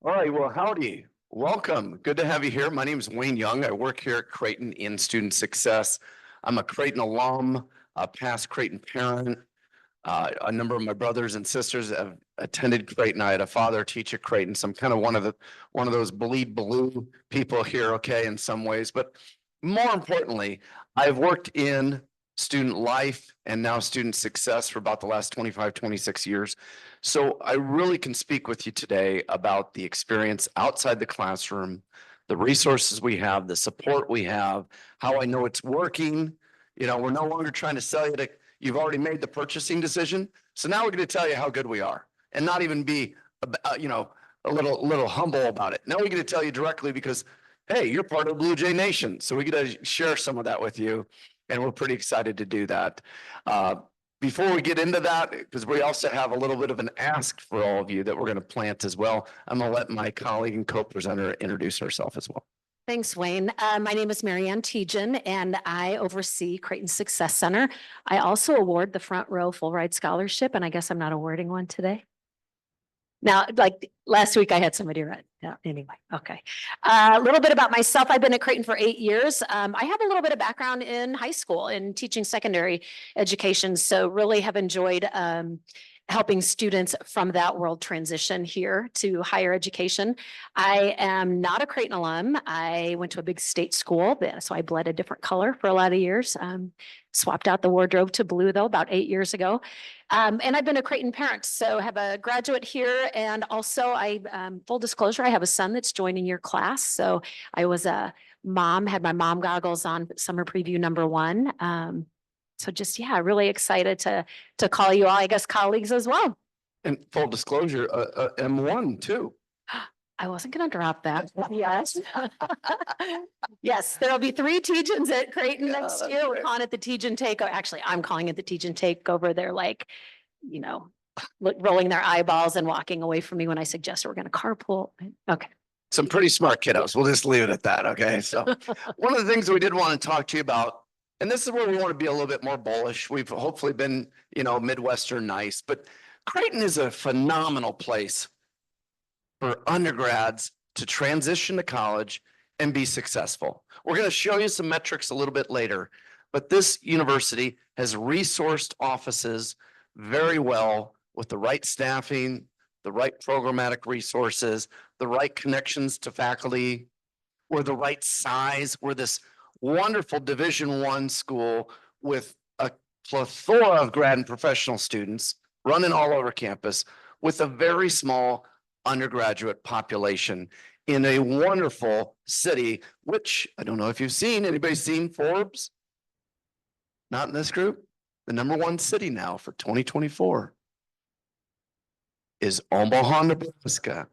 All right, well, howdy. Welcome. Good to have you here. My name is Wayne Young. I work here at Creighton in student success. I'm a Creighton alum, a past Creighton parent. A number of my brothers and sisters have attended Creighton. I had a father teach at Creighton, so I'm kind of one of those bleed blue people here, okay, in some ways. But more importantly, I've worked in student life and now student success for about the last 25, 26 years. So I really can speak with you today about the experience outside the classroom, the resources we have, the support we have, how I know it's working. You know, we're no longer trying to sell you to, you've already made the purchasing decision. So now we're going to tell you how good we are and not even be, a little humble about it. Now we're going to tell you directly because, hey, you're part of Blue Jay Nation. So we get to share some of that with you. And we're pretty excited to do that. Before we get into that, because we also have a little bit of an ask for all of you that we're going to plant as well, I'm going to let my colleague and co-presenter introduce herself as well. Thanks, Wayne. My name is Marianne Tejan, and I oversee Creighton Success Center. I also award the Front Row Full Ride Scholarship, and I guess I'm not awarding one today. Now, like last week, I had somebody write. Yeah, anyway, okay. A little bit about myself. I've been at Creighton for 8 years. I have a little bit of background in high school and teaching secondary education, so really have enjoyed helping students from that world transition here to higher education. I am not a Creighton alum. I went to a big state school, so I bled a different color for a lot of years. Swapped out the wardrobe to blue though about 8 years ago. And I've been a Creighton parent, so have a graduate here. And also full disclosure, I have a son that's joining your class. So I was a mom, had my mom goggles on summer preview #1. So just, yeah, really excited to call you all, I guess, colleagues as well. And full disclosure, M1 too. I wasn't going to drop that. Yes. Yes, there'll be 3 Tejans at Creighton next year. We're calling it the Tejan Takeover. Actually, I'm calling it the Tejan Takeover. They're like, rolling their eyeballs and walking away from me when I suggest we're going to carpool. Okay. Some pretty smart kiddos. We'll just leave it at that. Okay. So one of the things we did want to talk to you about, and this is where we want to be a little bit more bullish. We've hopefully been, Midwestern nice, but Creighton is a phenomenal place for undergrads to transition to college and be successful. We're going to show you some metrics a little bit later, but this university has resourced offices very well with the right staffing, the right programmatic resources, the right connections to faculty. We're the right size. We're this wonderful Division I school with a plethora of grad and professional students running all over campus with a very small undergraduate population in a wonderful city, which I don't know if you've seen. Anybody seen Forbes? Not in this group. The #1 city now for 2024 is Omaha, Nebraska.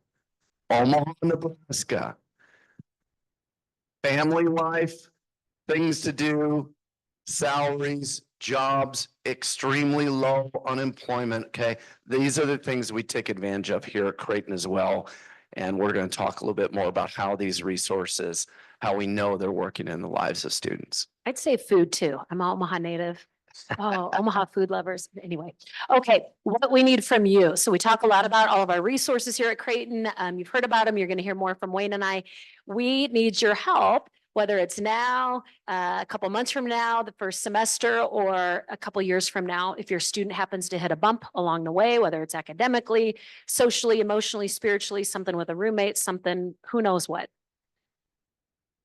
Omaha, Nebraska. Family life, things to do, salaries, jobs, extremely low unemployment. Okay. These are the things we take advantage of here at Creighton as well. And we're going to talk a little bit more about how these resources, how we know they're working in the lives of students. I'd say food too. I'm an Omaha native. Oh, Omaha food lovers. Anyway, okay, what we need from you. So we talk a lot about all of our resources here at Creighton. You've heard about them. You're going to hear more from Wayne and I. We need your help, whether it's now, a couple months from now, the first semester, or a couple years from now, if your student happens to hit a bump along the way, whether it's academically, socially, emotionally, spiritually, something with a roommate, something, who knows what.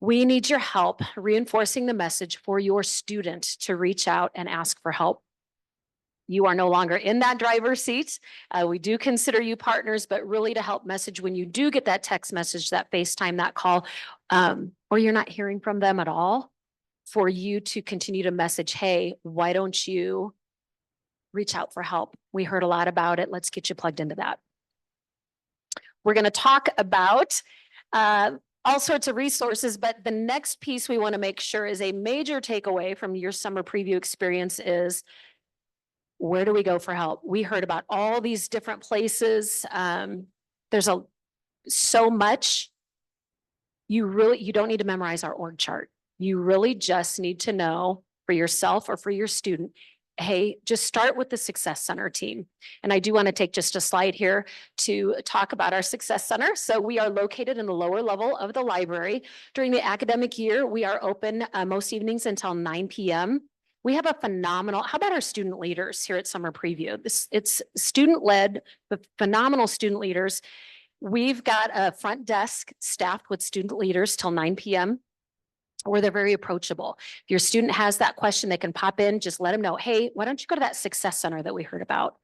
We need your help reinforcing the message for your student to reach out and ask for help. You are no longer in that driver's seat. We do consider you partners, but really to help message when you do get that text message, that FaceTime, that call, or you're not hearing from them at all, for you to continue to message, hey, why don't you reach out for help? We heard a lot about it. Let's get you plugged into that. We're going to talk about all sorts of resources, but the next piece we want to make sure is a major takeaway from your summer preview experience is, where do we go for help? We heard about all these different places. There's so much. You don't need to memorize our org chart. You really just need to know for yourself or for your student hey, just start with the Success Center team. And I do want to take just a slide here to talk about our Success Center. So we are located in the lower level of the library. During the academic year, we are open most evenings until 9 p.m. We have a phenomenal, how about our student leaders here at Summer Preview? It's student-led, but phenomenal student leaders. We've got a front desk staffed with student leaders till 9 p.m. where they're very approachable. If your student has that question, they can pop in, just let them know, hey, why don't you go to that Success Center that we heard about?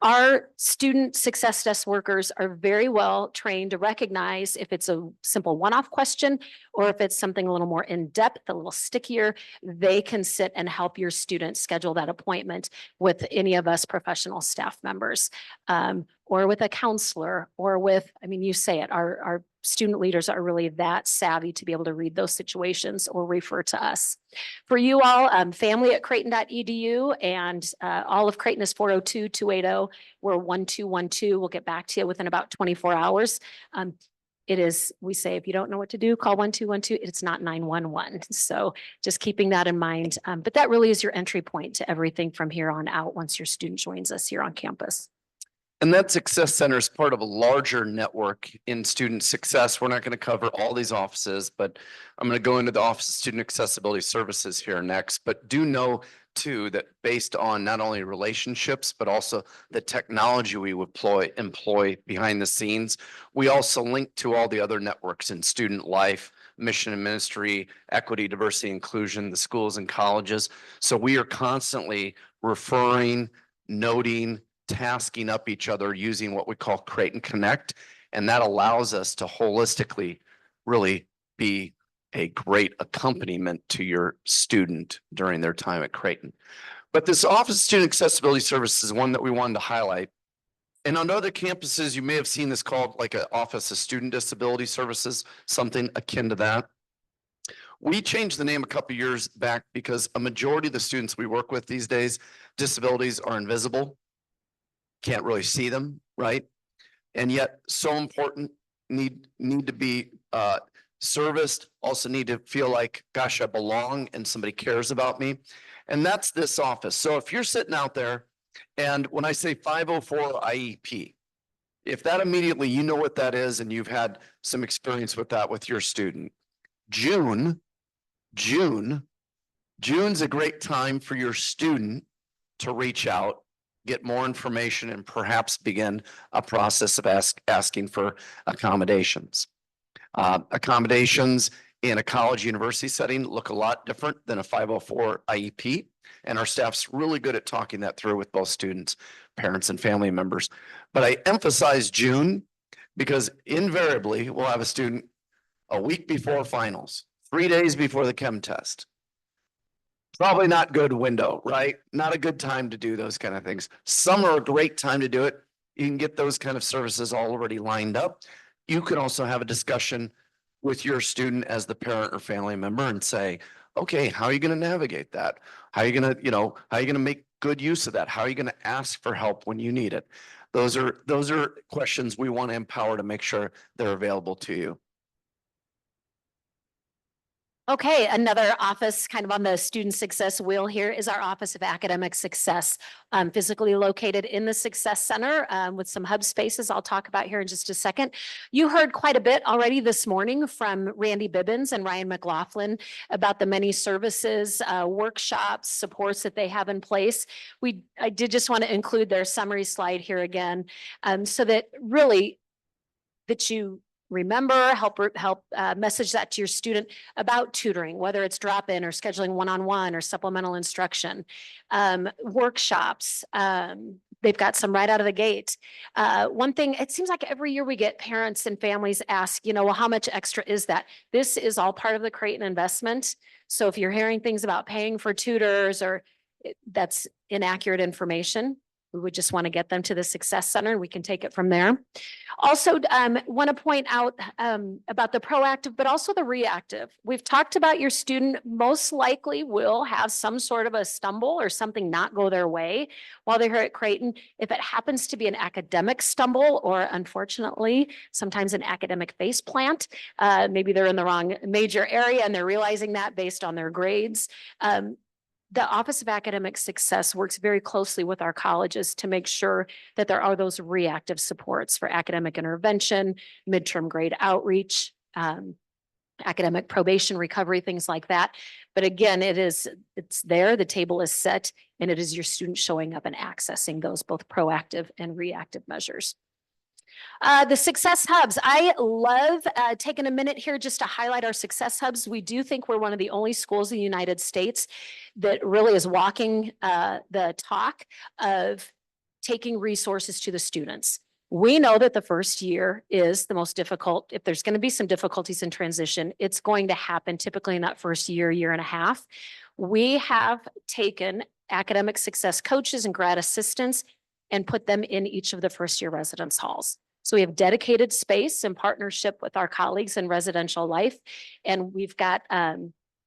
Our student success desk workers are very well trained to recognize if it's a simple one-off question or if it's something a little more in-depth, a little stickier, they can sit and help your student schedule that appointment with any of us professional staff members, or with a counselor, or with, I mean, you say it, our student leaders are really that savvy to be able to read those situations or refer to us. For you all, family at creighton.edu, and all of Creighton is 402-280. We're 1212. We'll get back to you within about 24 hours. It is, we say, if you don't know what to do, call 1212. It's not 911. So just keeping that in mind. But that really is your entry point to everything from here on out once your student joins us here on campus. And that Success Center is part of a larger network in student success. We're not going to cover all these offices, but I'm going to go into the Office of Student Accessibility Services here next. But do know too that based on not only relationships, but also the technology we would employ behind the scenes, we also link to all the other networks in student life, mission and ministry, equity, diversity, inclusion, the schools and colleges. So we are constantly referring, noting, tasking up each other using what we call Creighton Connect. And that allows us to holistically really be a great accompaniment to your student during their time at Creighton. But this Office of Student Accessibility Services is one that we wanted to highlight. And on other campuses, you may have seen this called like an Office of Student Disability Services, something akin to that. We changed the name a couple of years back because a majority of the students we work with these days, disabilities are invisible. Can't really see them, right? And yet so important, need to be serviced, also need to feel like, gosh, I belong and somebody cares about me. And that's this office. So if you're sitting out there and when I say 504 IEP, if that immediately, you know what that is and you've had some experience with that with your student, June's a great time for your student to reach out, get more information, and perhaps begin a process of asking for accommodations. Accommodations in a college university setting look a lot different than a 504 IEP. And our staff's really good at talking that through with both students, parents, and family members. But I emphasize June because invariably we'll have a student a week before finals, 3 days before the chem test. Probably not good window, right? Not a good time to do those kind of things. Summer, a great time to do it. You can get those kind of services already lined up. You can also have a discussion with your student as the parent or family member and say, okay, how are you going to navigate that? How are you going to, how are you going to make good use of that? How are you going to ask for help when you need it? Those are questions we want to empower to make sure they're available to you. Okay, another office kind of on the student success wheel here is our Office of Academic Success, physically located in the Success Center with some hub spaces I'll talk about here in just a second. You heard quite a bit already this morning from Randy Bibbins and Ryan McLaughlin about the many services, workshops, supports that they have in place. I did just want to include their summary slide here again, so that really that you remember, help message that to your student about tutoring, whether it's drop-in or scheduling one-on-one or supplemental instruction, workshops. They've got some right out of the gate. One thing, it seems like every year we get parents and families ask, well, how much extra is that? This is all part of the Creighton investment. So if you're hearing things about paying for tutors or that's inaccurate information, we would just want to get them to the Success Center and we can take it from there. Also, want to point out about the proactive, but also the reactive. We've talked about your student most likely will have some sort of a stumble or something not go their way while they're here at Creighton. If it happens to be an academic stumble or unfortunately, sometimes an academic face plant, maybe they're in the wrong major area and they're realizing that based on their grades. the Office of Academic Success works very closely with our colleges to make sure that there are those reactive supports for academic intervention, midterm grade outreach, academic probation, recovery, things like that. But again, it's there, the table is set, and it is your student showing up and accessing those both proactive and reactive measures. The success hubs. I love taking a minute here just to highlight our success hubs. We do think we're one of the only schools in the United States that really is walking the talk of taking resources to the students. We know that the first year is the most difficult. If there's going to be some difficulties in transition, it's going to happen typically in that first year, year and a half. We have taken academic success coaches and grad assistants and put them in each of the first year residence halls. So we have dedicated space in partnership with our colleagues in residential life. And we've got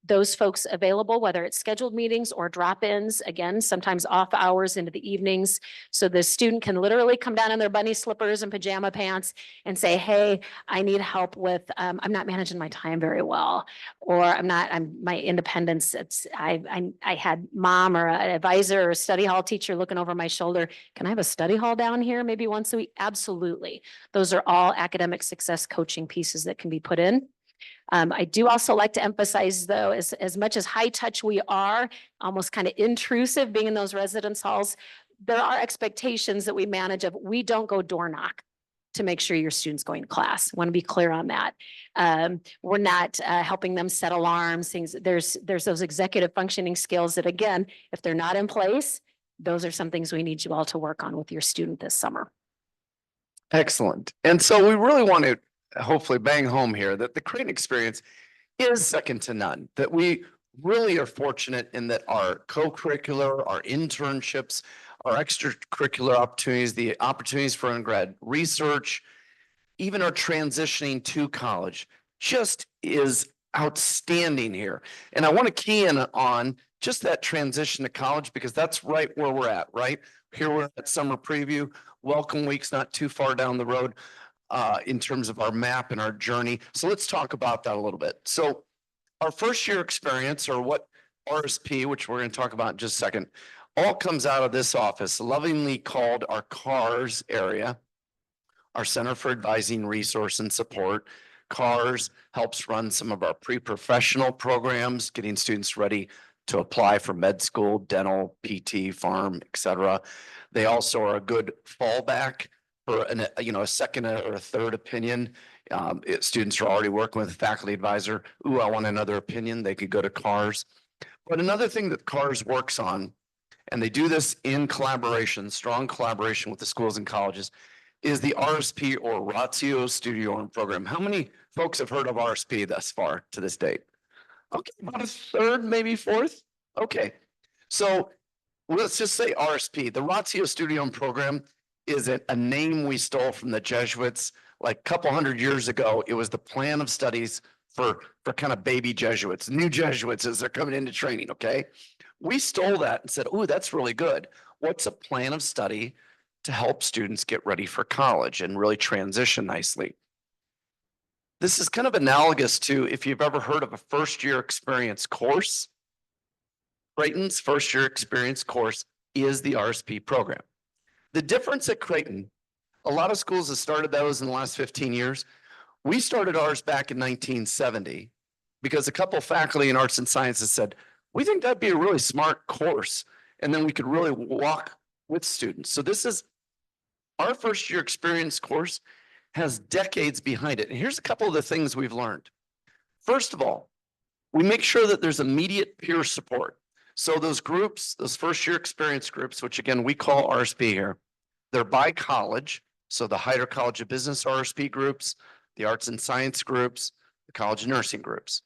those folks available, whether it's scheduled meetings or drop-ins, again, sometimes off hours into the evenings. So the student can literally come down in their bunny slippers and pajama pants and say, hey, I need help with, I'm not managing my time very well, or my independence. I had mom or an advisor or a study hall teacher looking over my shoulder. Can I have a study hall down here maybe once a week? Absolutely. Those are all academic success coaching pieces that can be put in. I do also like to emphasize, though, as much as high touch we are, almost kind of intrusive being in those residence halls, there are expectations that we manage of. We don't go door knock to make sure your student's going to class. Want to be clear on that. We're not helping them set alarms, things. There's those executive functioning skills that, again, if they're not in place, those are some things we need you all to work on with your student this summer. Excellent. And so we really want to hopefully bang home here that the Creighton experience is second to none, that we really are fortunate in that our co-curricular, our internships, our extracurricular opportunities, the opportunities for undergrad research, even our transitioning to college just is outstanding here. And I want to key in on just that transition to college because that's right where we're at, right? Here we're at summer preview. Welcome week's not too far down the road in terms of our map and our journey. So let's talk about that a little bit. So our first year experience, or what RSP, which we're going to talk about in just a second, all comes out of this office, lovingly called our CARS area, our Center for Advising, Resource and Support. CARS helps run some of our pre-professional programs, getting students ready to apply for med school, dental, PT, farm, etc. They also are a good fallback for a second or a third opinion. Students are already working with a faculty advisor. Ooh, I want another opinion. They could go to CARS. But another thing that CARS works on, and they do this in collaboration, strong collaboration with the schools and colleges, is the RSP or Ratio Studiorum program. How many folks have heard of RSP thus far to this date? Okay, about a third, maybe fourth. Okay, so let's just say RSP. The Ratio Studiorum program is a name we stole from the Jesuits like a couple hundred years ago. It was the plan of studies for kind of baby Jesuits, new Jesuits as they're coming into training, okay? We stole that and said, oh, that's really good. What's a plan of study to help students get ready for college and really transition nicely? This is kind of analogous to if you've ever heard of a first year experience course. Creighton's first year experience course is the RSP program. The difference at Creighton, a lot of schools have started those in the last 15 years. We started ours back in 1970 because a couple of faculty in arts and sciences said, we think that'd be a really smart course. And then we could really walk with students. So this is our first year experience course has decades behind it. And here's a couple of the things we've learned. First of all, we make sure that there's immediate peer support. So those groups, those first year experience groups, which again, we call RSP here, they're by college. So the Heider College of Business RSP groups, the arts and science groups, the college of nursing groups.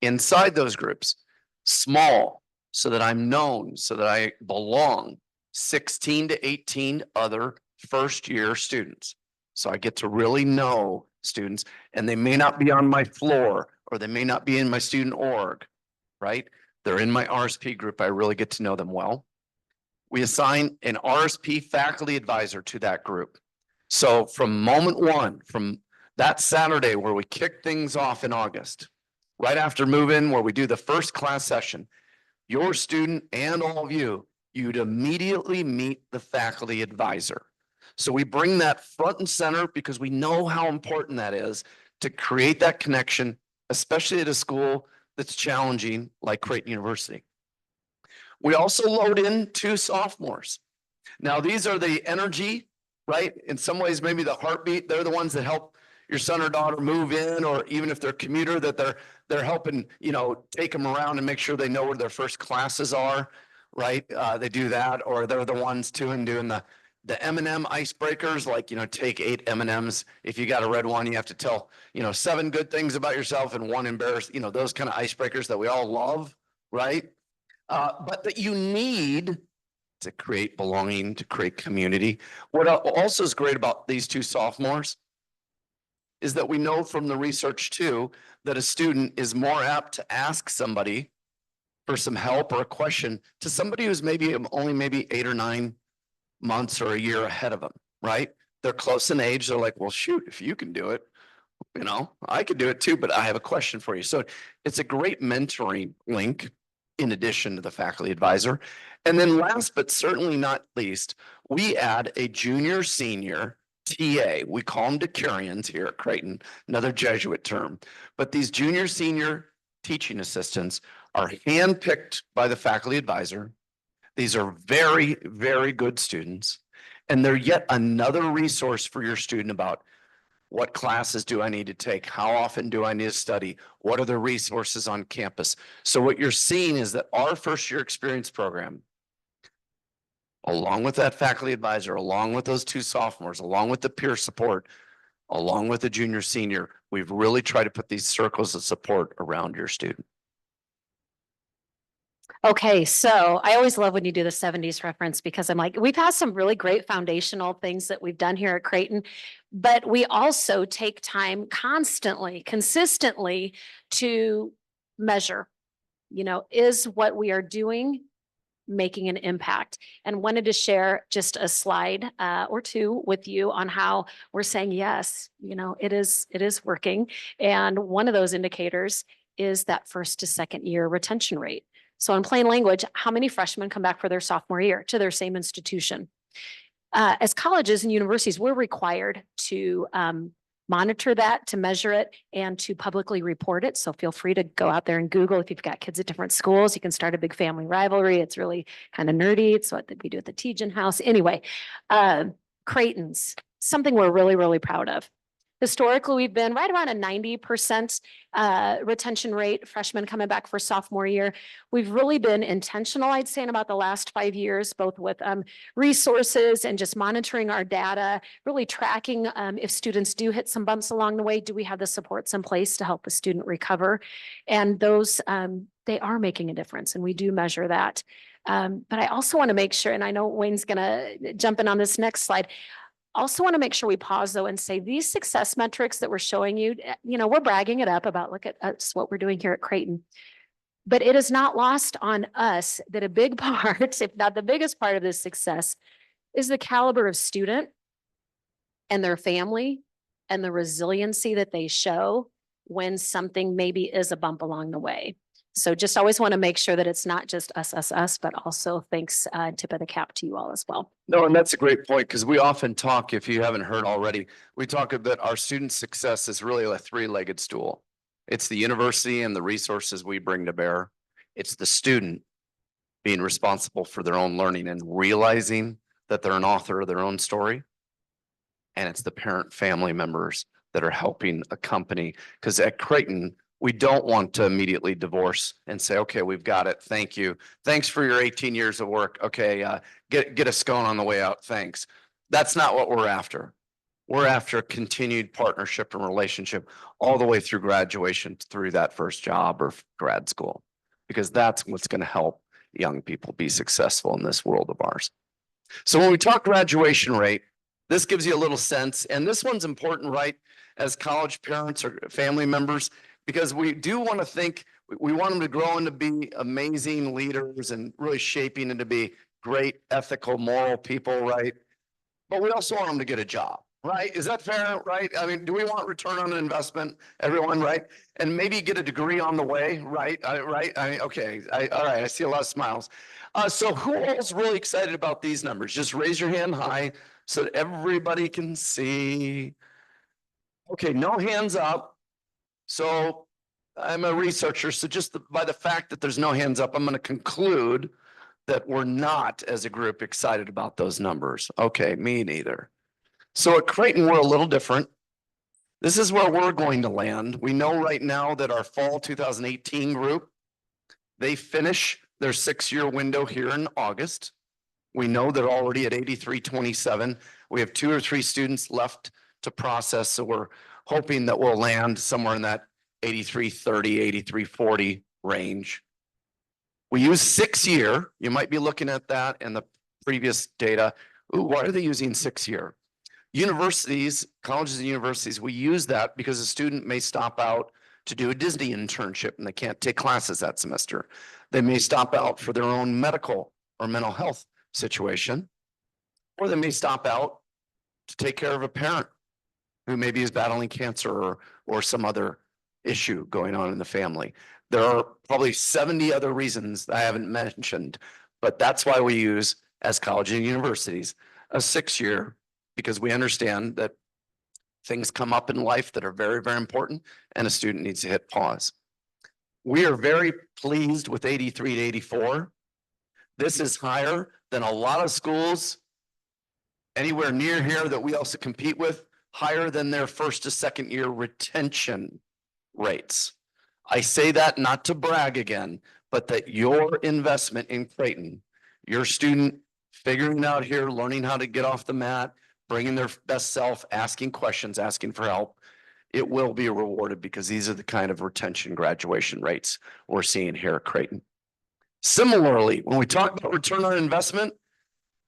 Inside those groups, small, so that I'm known, so that I belong, 16 to 18 other first year students. So I get to really know students, and they may not be on my floor or they may not be in my student org, right? They're in my RSP group. I really get to know them well. We assign an RSP faculty advisor to that group. So from moment one, from that Saturday where we kick things off in August, right after move-in, where we do the first class session, your student and all of you, you'd immediately meet the faculty advisor. So we bring that front and center because we know how important that is to create that connection, especially at a school that's challenging like Creighton University. We also load in 2 sophomores. Now, these are the energy, right? In some ways, maybe the heartbeat. They're the ones that help your son or daughter move in, or even if they're a commuter, that they're helping, take them around and make sure they know where their first classes are, right? They do that, or they're the ones too and doing the M&M icebreakers, like, take 8 M&Ms. If you got a red one, you have to tell, 7 good things about yourself and 1 embarrassed, those kind of icebreakers that we all love, right? But that you need to create belonging, to create community. What also is great about these 2 sophomores is that we know from the research too, that a student is more apt to ask somebody for some help or a question to somebody who's maybe 8 or 9 months or a year ahead of them, right? They're close in age. They're like, well, shoot, if you can do it, I could do it too, but I have a question for you. So it's a great mentoring link in addition to the faculty advisor. And then last, but certainly not least, we add a junior senior TA. We call them decurions here at Creighton, another Jesuit term. But these junior senior teaching assistants are handpicked by the faculty advisor. These are very, very good students. And they're yet another resource for your student about what classes do I need to take? How often do I need to study? What are the resources on campus? So what you're seeing is that our first year experience program, along with that faculty advisor, along with those 2 sophomores, along with the peer support, along with the junior senior, we've really tried to put these circles of support around your student. Okay, so I always love when you do the 70s reference because I'm like, we've had some really great foundational things that we've done here at Creighton, but we also take time constantly, consistently to measure, is what we are doing making an impact? And wanted to share just a slide or 2 with you on how we're saying, yes, it is working. And one of those indicators is that first to second year retention rate. So in plain language, how many freshmen come back for their sophomore year to their same institution? As colleges and universities, we're required to monitor that, to measure it, and to publicly report it. So feel free to go out there and Google. If you've got kids at different schools, you can start a big family rivalry. It's really kind of nerdy. It's what we do at the Tejan House. Anyway, Creighton's, something we're really, really proud of. Historically, we've been right around a 90% retention rate, freshmen coming back for sophomore year. We've really been intentional, I'd say, in about the last 5 years, both with resources and just monitoring our data, really tracking if students do hit some bumps along the way, do we have the supports in place to help the student recover? And those, they are making a difference, and we do measure that. But I also want to make sure, and I know Wayne's going to jump in on this next slide, also want to make sure we pause though and say these success metrics that we're showing you, we're bragging it up about, look at us, what we're doing here at Creighton. But it is not lost on us that a big part, if not the biggest part of this success, is the caliber of student and their family and the resiliency that they show when something maybe is a bump along the way. So just always want to make sure that it's not just us, but also thanks, tip of the cap to you all as well. No, and that's a great point because we often talk, if you haven't heard already, we talk that our student success is really a 3-legged stool. It's the university and the resources we bring to bear. It's the student being responsible for their own learning and realizing that they're an author of their own story. And it's the parent family members that are helping accompany, because at Creighton, we don't want to immediately divorce and say, okay, we've got it. Thank you. Thanks for your 18 years of work. Okay, get a scone on the way out. Thanks. That's not what we're after. We're after continued partnership and relationship all the way through graduation, through that first job or grad school, because that's what's going to help young people be successful in this world of ours. So when we talk graduation rate, this gives you a little sense, and this one's important, right? As college parents or family members, because we do want to think, we want them to grow into be amazing leaders and really shaping into be great, ethical, moral people, right? But we also want them to get a job, Right? Is that fair? Right? I mean, do we want return on investment, everyone, right? And maybe get a degree on the way, right? Right? Okay. All right. I see a lot of smiles. So who else really excited about these numbers? Just raise your hand high so that everybody can see. Okay, no hands up. So I'm a researcher, so just by the fact that there's no hands up, I'm going to conclude that we're not, as a group, excited about those numbers. Okay, me neither. So at Creighton, we're a little different. This is where we're going to land. We know right now that our fall 2018 group, they finish their 6-year window here in August. We know they're already at 83.27. We have 2 or 3 students left to process, so we're hoping that we'll land somewhere in that 83.30, 83.40 range. We use 6-year. You might be looking at that in the previous data. Ooh, why are they using 6-year? Universities, colleges and universities, we use that because a student may stop out to do a Disney internship and they can't take classes that semester. They may stop out for their own medical or mental health situation, or they may stop out to take care of a parent who maybe is battling cancer or some other issue going on in the family. There are probably 70 other reasons I haven't mentioned, but that's why we use, as colleges and universities, a 6-year, because we understand that things come up in life that are very, very important, and a student needs to hit pause. We are very pleased with 83 to 84. This is higher than a lot of schools anywhere near here that we also compete with, higher than their 1st to 2nd year retention rates. I say that not to brag again, but that your investment in Creighton, your student figuring out here, learning how to get off the mat, bringing their best self, asking questions, asking for help, it will be rewarded because these are the kind of retention graduation rates we're seeing here at Creighton. Similarly, when we talk about return on investment,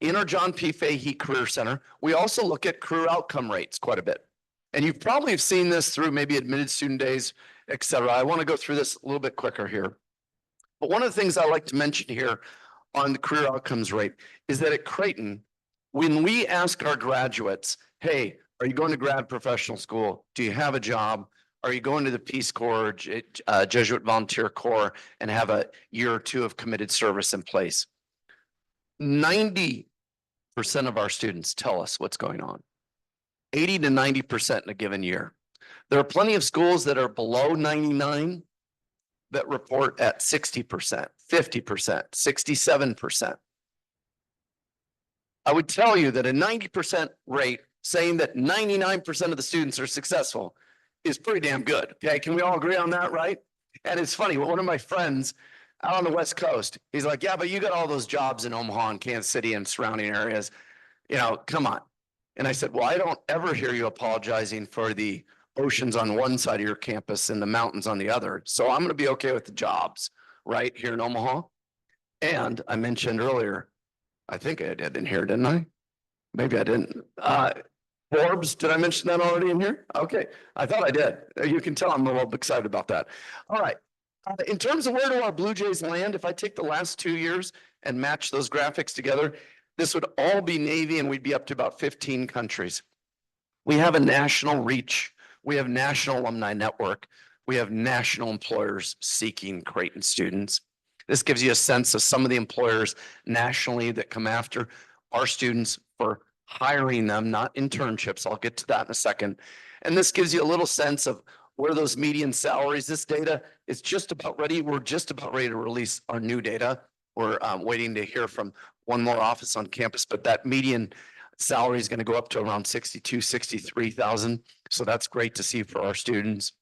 in our John P. Fahey Career Center, we also look at career outcome rates quite a bit. And you probably have seen this through maybe admitted student days, et cetera. I want to go through this a little bit quicker here. But one of the things I like to mention here on the career outcomes rate is that at Creighton, when we ask our graduates, hey, are you going to grad professional school? Do you have a job? Are you going to the Peace Corps, Jesuit Volunteer Corps, and have a year or 2 of committed service in place? 90% of our students tell us what's going on. 80 to 90% in a given year. There are plenty of schools that are below 99 that report at 60%, 50%, 67%. I would tell you that a 90% rate saying that 99% of the students are successful is pretty damn good. Okay, can we all agree on that, right? And it's funny, one of my friends out on the West Coast, he's like, yeah, but you got all those jobs in Omaha and Kansas City and surrounding areas. You know, come on. And I said, well, I don't ever hear you apologizing for the oceans on one side of your campus and the mountains on the other. So I'm going to be okay with the jobs right here in Omaha. And I mentioned earlier, I think I did in here, didn't I? Maybe I didn't. Forbes, did I mention that already in here? Okay, I thought I did. You can tell I'm a little excited about that. All right. In terms of where do our Blue Jays land, if I take the last 2 years and match those graphics together, this would all be Navy and we'd be up to about 15 countries. We have a national reach. We have national alumni network. We have national employers seeking Creighton students. This gives you a sense of some of the employers nationally that come after our students for hiring them, not internships. I'll get to that in a second. And this gives you a little sense of where those median salaries, this data is just about ready. We're just about ready to release our new data. We're waiting to hear from one more office on campus, but that median salary is going to go up to around 62, 63,000. So that's great to see for our students.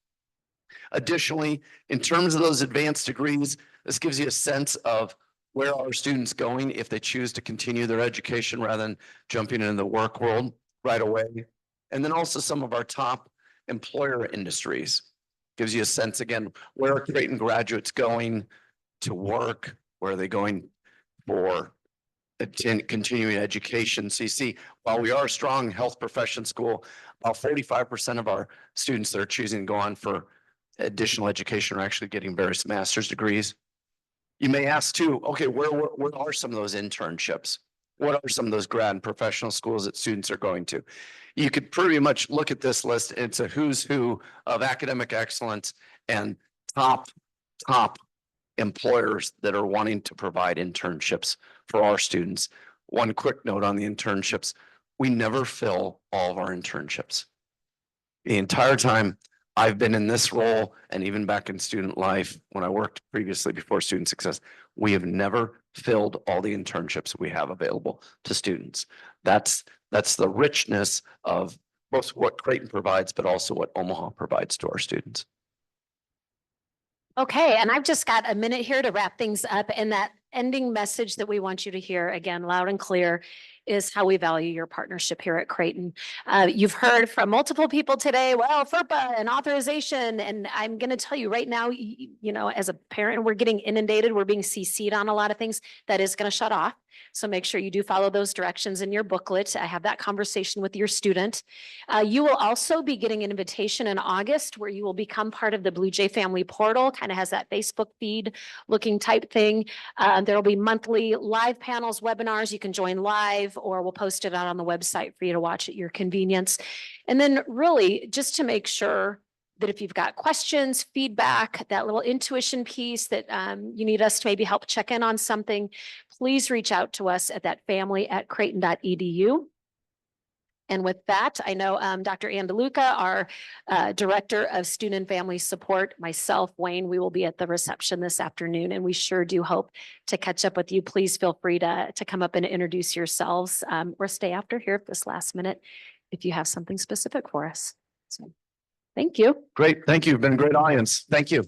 Additionally, in terms of those advanced degrees, this gives you a sense of where are students going if they choose to continue their education rather than jumping into the work world right away. And then also some of our top employer industries. Gives you a sense, again, where are Creighton graduates going to work? Where are they going for continuing education? So you see, while we are a strong health profession school, about 45% of our students that are choosing to go on for additional education are actually getting various master's degrees. You may ask too, okay, where are some of those internships? What are some of those grad and professional schools that students are going to? You could pretty much look at this list. It's a who's who of academic excellence and top employers that are wanting to provide internships for our students. One quick note on the internships. We never fill all of our internships. The entire time I've been in this role and even back in student life, when I worked previously before student success, we have never filled all the internships we have available to students. That's the richness of both what Creighton provides, but also what Omaha provides to our students. Okay, and I've just got a minute here to wrap things up, and that ending message that we want you to hear, again, loud and clear, is how we value your partnership here at Creighton. You've heard from multiple people today, well, FERPA and authorization, and I'm going to tell you right now, you know, as a parent, we're getting inundated, we're being CC'd on a lot of things. That is going to shut off. So make sure you do follow those directions in your booklet. I have that conversation with your student. You will also be getting an invitation in August where you will become part of the Blue Jay Family Portal, kind of has that Facebook feed looking type thing. There will be monthly live panels, webinars. You can join live, or we'll post it out on the website for you to watch at your convenience. And then really just to make sure that if you've got questions, feedback, that little intuition piece that you need us to maybe help check in on something, please reach out to us at that family@creighton.edu. And with that, I know Dr. Ann DeLuca, our Director of Student and Family Support, myself, Wayne, we will be at the reception this afternoon, and we sure do hope to catch up with you. Please feel free to come up and introduce yourselves or stay after here at this last minute if you have something specific for us. So thank you. Great. Thank you. Been a great audience. Thank you.